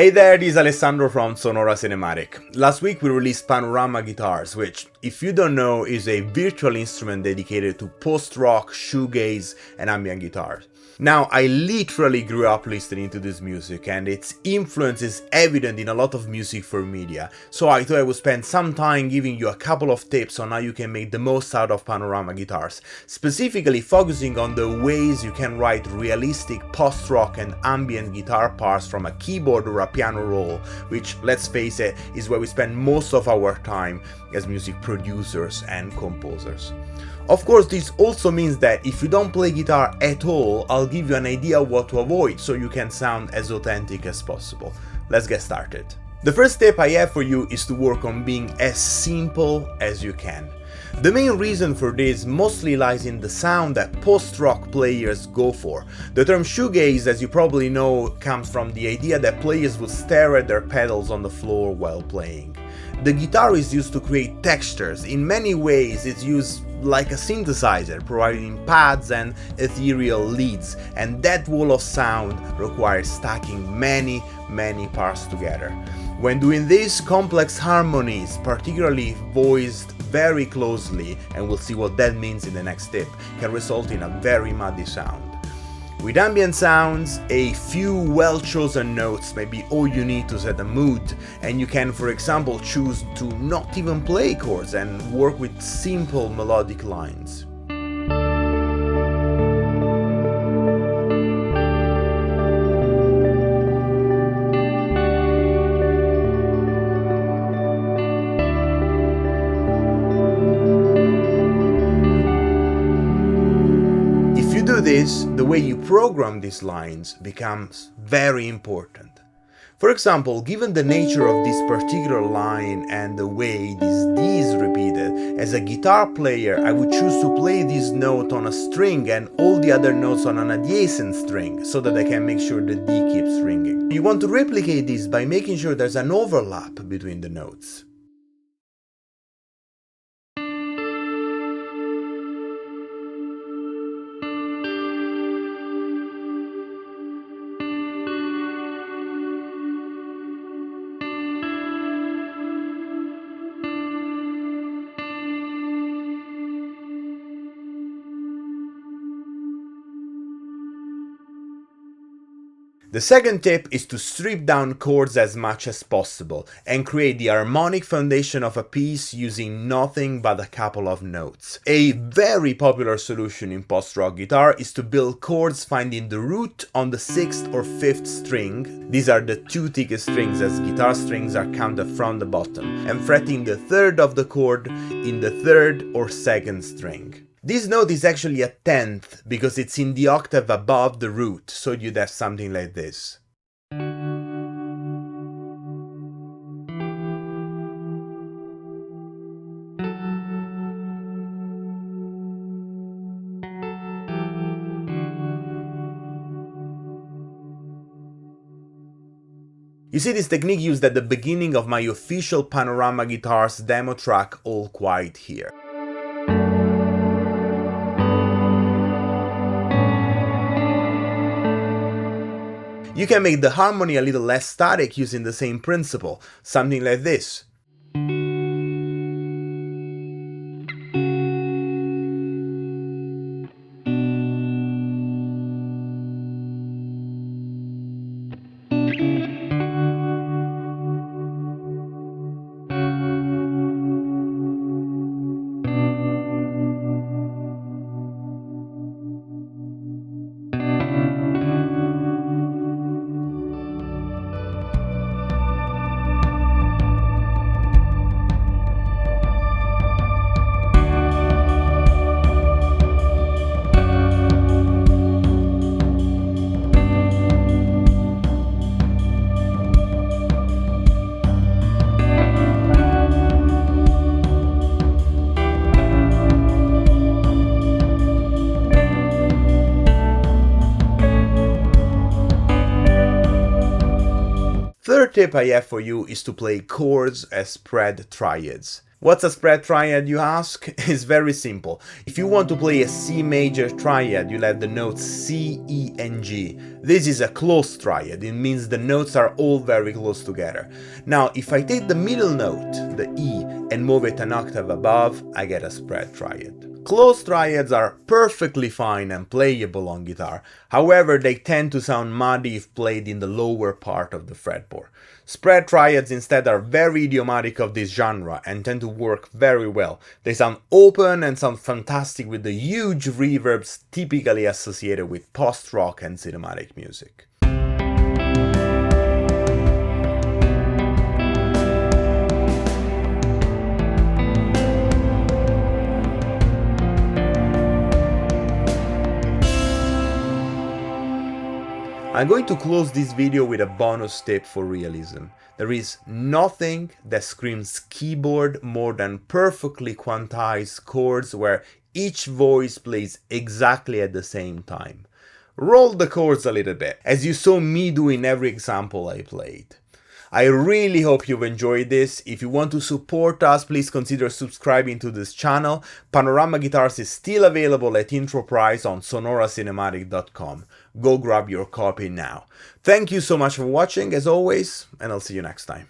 Hey there, this is Alessandro from Sonora Cinematic. Last week we released Panorama Guitars, which, if you don't know, is a virtual instrument dedicated to post-rock, shoegaze, and ambient guitars. Now, I literally grew up listening to this music, and its influence is evident in a lot of music for media, so I thought I would spend some time giving you a couple of tips on how you can make the most out of Panorama Guitars, specifically focusing on the ways you can write realistic post-rock and ambient guitar parts from a keyboard or a piano roll, which, let's face it, is where we spend most of our time as music producers and composers. Of course, this also means that if you don't play guitar at all, I'll give you an idea of what to avoid so you can sound as authentic as possible. Let's get started. The first tip I have for you is to work on being as simple as you can. The main reason for this mostly lies in the sound that post-rock players go for. The term shoegaze, as you probably know, comes from the idea that players would stare at their pedals on the floor while playing. The guitar is used to create textures. In many ways, it's used like a synthesizer, providing pads and ethereal leads, and that wall of sound requires stacking many parts together. When doing this, complex harmonies, particularly voiced very closely, and we'll see what that means in the next tip, can result in a very muddy sound. With ambient sounds, a few well-chosen notes may be all you need to set a mood, and you can, for example, choose to not even play chords and work with simple melodic lines. This, the way you program these lines becomes very important. For example, given the nature of this particular line and the way this D is repeated, as a guitar player I would choose to play this note on a string and all the other notes on an adjacent string so that I can make sure the D keeps ringing. You want to replicate this by making sure there's an overlap between the notes. The second tip is to strip down chords as much as possible and create the harmonic foundation of a piece using nothing but a couple of notes. A very popular solution in post-rock guitar is to build chords finding the root on the 6th or 5th string. These are the two thickest strings, as guitar strings are counted from the bottom, and fretting the 3rd of the chord in the 3rd or 2nd string. This note is actually a 10th because it's in the octave above the root, so you'd have something like this. You see this technique used at the beginning of my official Panorama Guitars demo track, All Quiet Here. You can make the harmony a little less static using the same principle, something like this. Third tip I have for you is to play chords as spread triads. What's a spread triad, you ask? It's very simple. If you want to play a C major triad, you'll have the notes C, E, and G. This is a close triad. It means the notes are all very close together. Now, if I take the middle note, the E, and move it an octave above, I get a spread triad. Close triads are perfectly fine and playable on guitar, however they tend to sound muddy if played in the lower part of the fretboard. Spread triads instead are very idiomatic of this genre and tend to work very well. They sound open and sound fantastic with the huge reverbs typically associated with post-rock and cinematic music. I'm going to close this video with a bonus tip for realism. There is nothing that screams keyboard more than perfectly quantized chords where each voice plays exactly at the same time. Roll the chords a little bit, as you saw me do in every example I played. I really hope you've enjoyed this. If you want to support us, please consider subscribing to this channel. Panorama Guitars is still available at intro price on sonoracinematic.com. Go grab your copy now. Thank you so much for watching, as always, and I'll see you next time.